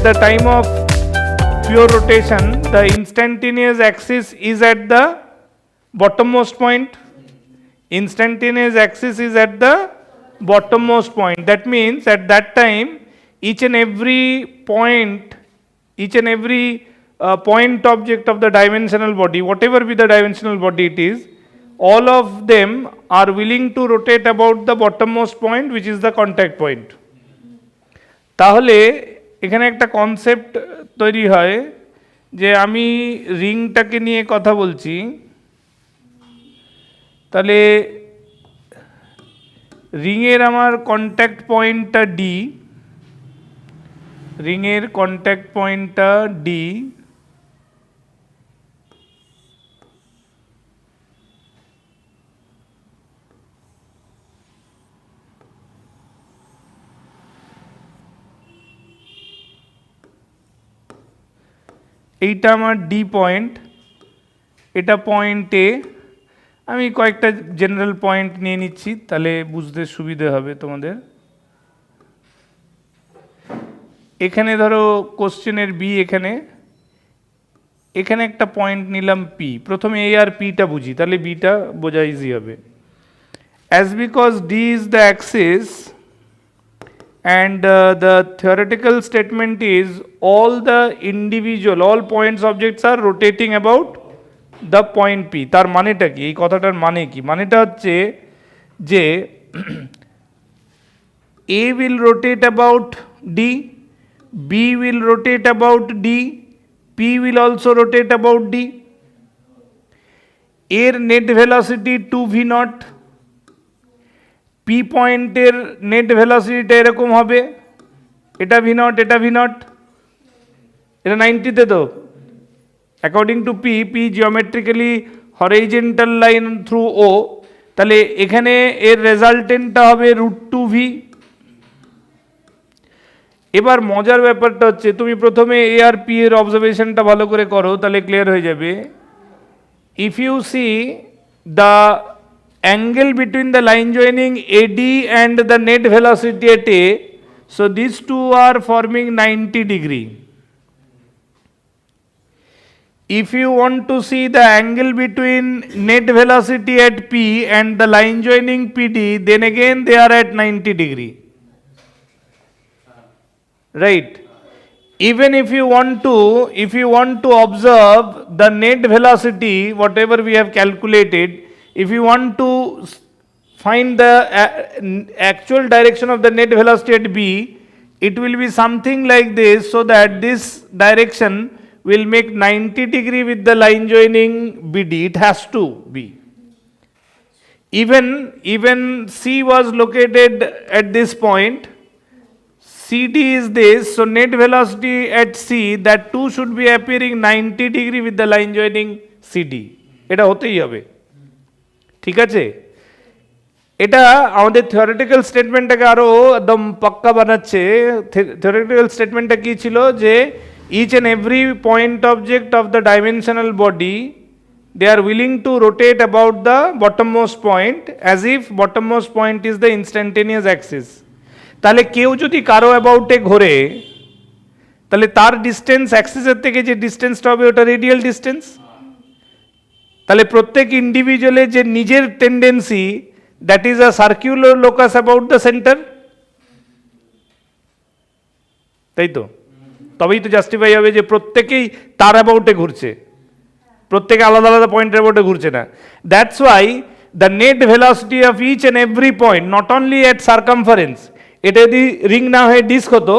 the time of pure rotation, the instantaneous axis is at the bottommost point. Instantaneous axis is at the bottommost point. That means at that time, each and every point object of the dimensional body, whatever be the dimensional body it is, all of them are willing to rotate about the bottommost point, which is the contact point. তাহলে এখানে একটা concept তৈরি হয় যে আমি রিংটাকে নিয়ে কথা বলছি, তাহলে রিংয়ের আমার কন্ট্যাক্ট পয়েন্টটা ডি, রিংয়ের কন্ট্যাক্ট পয়েন্টটা ডি, এইটা আমার ডি পয়েন্ট, এটা পয়েন্ট এ। আমি কয়েকটা জেনারেল পয়েন্ট নিয়ে নিচ্ছি, তাহলে বুঝতে সুবিধে হবে তোমাদের। এখানে ধরো কোশ্চেনের বি, এখানে এখানে একটা পয়েন্ট নিলাম পি। প্রথমে এ আর পিটা বুঝি, তাহলে বিটা বোঝা ইজি হবে। As because D is the Axis and the theoretical statement is all points objects are rotating about the point P. তার মানেটা কি, এই কথাটার মানে কি? মানেটা হচ্ছে যে A will rotate about D, B will rotate about D, P will also rotate about D. এর নেট ভেলোসিটি 2v0, পি পয়েন্টের নেট ভেলোসিটিটা এরকম হবে, এটা v0, এটা v0, এটা 90-তে তো according to P, P geometrically horizontal line through O, তাহলে এখানে এর রেজাল্টেন্টটা হবে √2v। এবার মজার ব্যাপারটা হচ্ছে তুমি প্রথমে এ আর পি এর অবজারভেশনটা ভালো করে করো, তাহলে ক্লিয়ার হয়ে যাবে। If you see the angle between the line joining AD and the net velocity at A, so these two are forming 90 degree. If you want to see the angle between net velocity at P and the line joining PD, then again they are at 90 degree. Right? Even if you want to observe the net velocity, whatever we have calculated, if you want to find the actual direction of the net velocity at B, it will be something like this, so that this direction will make 90 degree with the line joining BD. It has to be. Even C was located at this point, CD is this, so net velocity at C, that too should be appearing 90 degree with the line joining CD. এটা হতেই হবে, ঠিক আছে? এটা আমাদের theoretical স্টেটমেন্টটাকে আরও একদম পাক্কা বানাচ্ছে। থিওরিটিক্যাল স্টেটমেন্টটা কী ছিল, যে each and every point object of the dimensional body, they are willing to rotate about the bottommost point as if bottommost point is the instantaneous axis. তাহলে কেউ যদি কারো অ্যাবাউটে ঘোরে, তাহলে তার ডিস্টেন্স অ্যাক্সিসের থেকে যে ডিস্টেন্সটা হবে ওটা রেডিয়াল ডিস্টেন্স। তাহলে প্রত্যেক ইন্ডিভিজুয়ালের যে নিজের tendency, that is a circular locus about the centre, তাই তো? তবেই তো জাস্টিফাই হবে যে প্রত্যেকেই তার অ্যাবাউটে ঘুরছে, প্রত্যেকে আলাদা আলাদা পয়েন্টের অ্যাবাউটে ঘুরছে না। That's why the net velocity of each and every point, not only at circumference, এটা যদি রিং না হয়ে ডিস্ক হতো,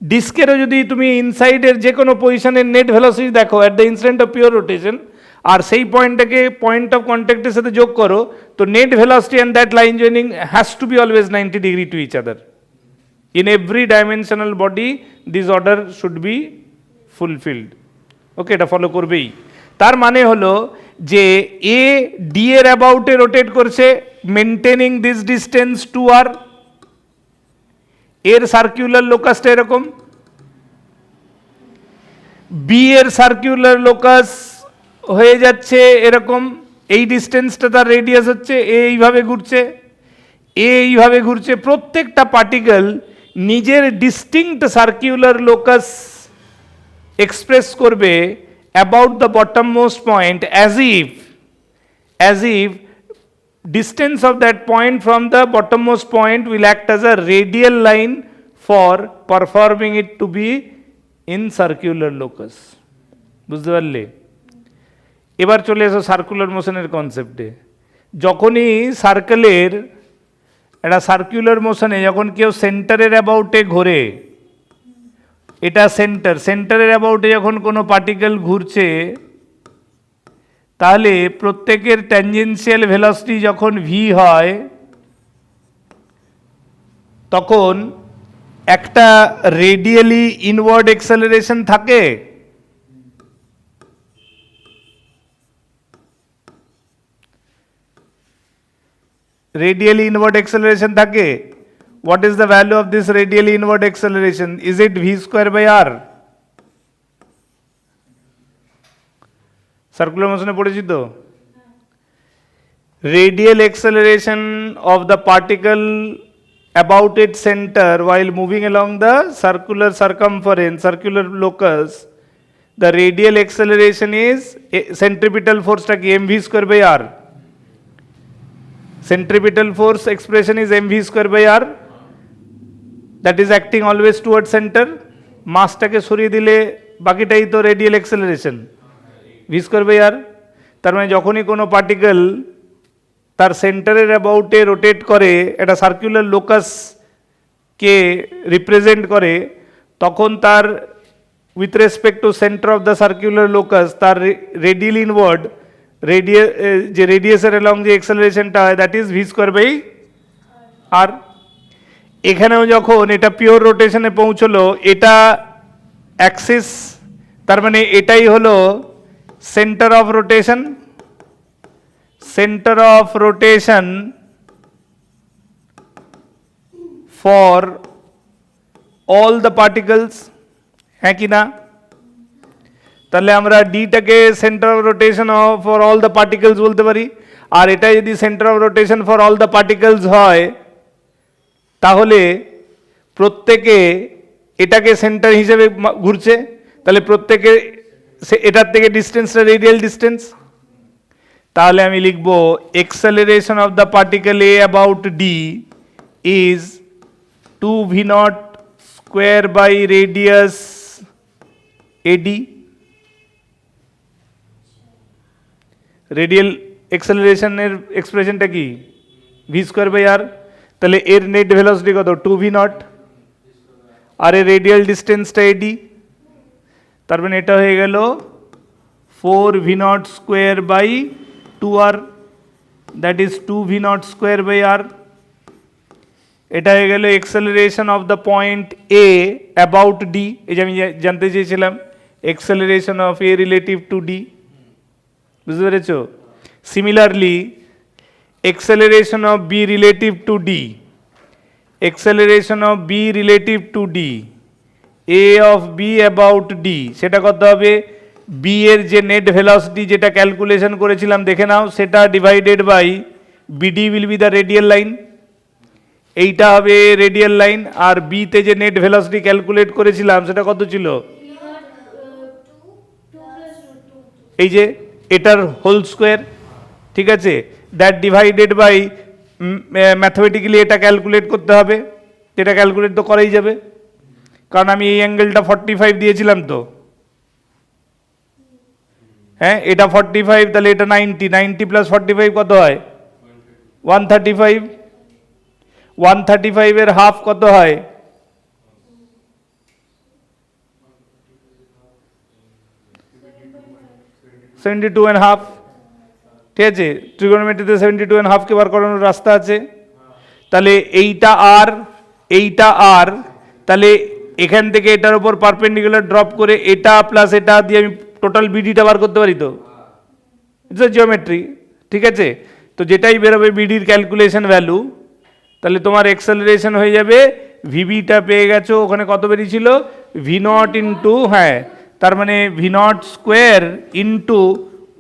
ডিস্কেরও যদি তুমি ইনসাইডের যে কোনো পজিশনের নেট ভেলোসিটি দেখো at the instant of pure rotation, আর সেই পয়েন্টটাকে পয়েন্ট অফ কন্ট্যাক্টের সাথে যোগ করো, তো net velocity and that line joining has to be always 90 degree to each other. In every dimensional body this order should be fulfilled. Okay, এটা follow করবেই। তার মানে হলো যে এ ডি এর অ্যাবাউটে রোটেট করছে মেনটেনিং দিস ডিস্টেন্স 2r, এর circular লোকাসটা এরকম, বি এর সার্কুলার লোকাস হয়ে যাচ্ছে এরকম, এই ডিস্টেন্সটা তার রেডিয়াস হচ্ছে, এইভাবে ঘুরছে, এইভাবে ঘুরছে। প্রত্যেকটা পার্টিকেল নিজের ডিস্টিংক্ট সার্কুলার লোকাস এক্সপ্রেস করবে about the bottom most point as if distance of that point from the bottommost point will act as a radial line for performing it to be in circular locus. বুঝতে পারলে? এবার চলে এসো circular মোশনের কনসেপ্টে। যখনই সার্কেলের একটা circular মোশনে যখন কেউ সেন্টারের অ্যাবাউটে ঘোরে, এটা সেন্টারের অ্যাবাউটে যখন কোনো পার্টিকেল ঘুরছে, তাহলে প্রত্যেকের ট্যানজেনশিয়াল ভেলোসিটি যখন ভি হয়, তখন একটা রেডিয়ালি ইনওয়ার্ড অ্যাক্সেলারেশন থাকে। রেডিয়ালি ইনওয়ার্ড অ্যাক্সেলারেশন থাকে। What is the value of this radially inward acceleration? Is it v square by r? Circular মোশনে পড়েছি তো? Radial acceleration of the particle about its center while moving along the circular circumference, circular locus, the radial acceleration is centripetal force টা কি mv square by r. Centripetal force expression is mv square by r. That is acting always towards center. মাসটাকে সরিয়ে দিলে বাকিটাই তো radial acceleration, V square by R. তার মানে যখনই কোনো পার্টিকেল তার সেন্টারের অ্যাবাউটে রোটেট করে, একটা সার্কুলার লোকাসকে রিপ্রেজেন্ট করে, তখন তার with respect to centre of the circular locus তার রেডিয়াল ইনওয়ার্ড যে রেডিয়াসের অ্যালং যে অ্যাক্সেলারেশনটা হয়, that is V square by R. এখানেও যখন এটা পিওর রোটেশনে পৌঁছলো, এটা অ্যাক্সিস, তার মানে এটাই হলো centre of rotation. Centre of rotation for all the particles, হ্যাঁ কি না? তাহলে আমরা ডিটাকে centre of rotation for all the particles বলতে পারি। আর এটা যদি centre of rotation for all the particles হয়, তাহলে প্রত্যেকে এটাকে সেন্টার হিসেবে ঘুরছে, তাহলে প্রত্যেকে এটার থেকে ডিস্টেন্সটা রেডিয়াল ডিস্টেন্স। তাহলে আমি লিখব acceleration of the particle A about D is 2v naught square by radius AD. Radial অ্যাক্সেলারেশনের এক্সপ্রেশনটা কি? V square by R. তাহলে এর নেট ভেলোসিটি কত? 2v নট, আর এর রেডিয়াল ডিস্টেন্সটা এডি। তার মানে এটা হয়ে গেল 4v naught square by 2r, that is 2v naught square by R. এটা হয়ে গেল acceleration of the point A about D. এই যে আমি জানতে চেয়েছিলাম acceleration of A relative to D, বুঝতে পেরেছ? Similarly acceleration of b relative to d, acceleration of b relative to d, a of b about d, সেটা কত হবে? b এর যে নেট ভেলোসিটি যেটা ক্যালকুলেশন করেছিলাম দেখে নাও, সেটা divided by bd will be the radial line, এইটা হবে রেডিয়াল লাইন। আর b তে যে নেট ভেলোসিটি ক্যালকুলেট করেছিলাম সেটা কত ছিল? এই যে এটার হোল স্কোয়ার, ঠিক আছে? দ্যাট ডিভাইডেড বাই ম্যাথমেটিক্যালি এটা ক্যালকুলেট করতে হবে, এটা ক্যালকুলেট তো করাই যাবে, কারণ আমি এই অ্যাঙ্গেলটা 45 দিয়েছিলাম তো, হ্যাঁ? এটা 45, তাহলে এটা 90, 90 প্লাস 45 কত হয়? 135, 135 এর হাফ কত হয়? 72.5, ঠিক আছে? ট্রিগোনোমেট্রিতে 72.5 কে বার করানোর রাস্তা আছে। তাহলে এইটা আর, এইটা আর, তাহলে এখান থেকে এটার উপর পারপেন্ডিকুলার ড্রপ করে এটা প্লাস এটা দিয়ে আমি টোটাল বিডিটা বার করতে পারি তো? ইটস এ জিওমেট্রি, ঠিক আছে? তো যেটাই বেরোবে বিডির ক্যালকুলেশন ভ্যালু, তাহলে তোমার এক্সেলারেশন হয়ে যাবে, ভিবিটা পেয়ে গেছো, ওখানে কত বেরিয়েছিল? ভি নট ইন্টু, হ্যাঁ, তার মানে ভি নট স্কোয়ার ইন্টু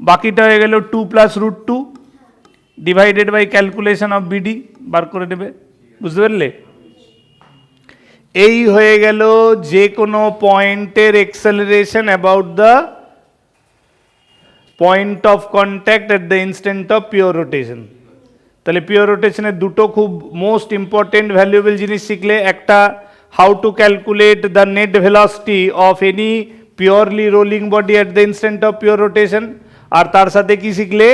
বাকিটা হয়ে গেল 2 plus root 2 divided by calculation of BD, বার করে দেবে, বুঝতে পারলে? এই হয়ে গেল যে কোনো পয়েন্টের acceleration about the point of contact at the instant of pure rotation. তাহলে পিওর রোটেশনের দুটো খুব মোস্ট ইম্পর্টেন্ট ভ্যালুয়েবল জিনিস শিখলে, একটা how to calculate the net velocity of any purely rolling body at the instant of pure rotation, আর তার সাথে কি শিখলে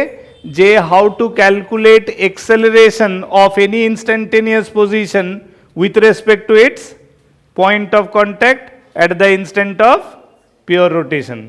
যে how to calculate acceleration of any instantaneous position with respect to its point of contact at the instant of pure rotation.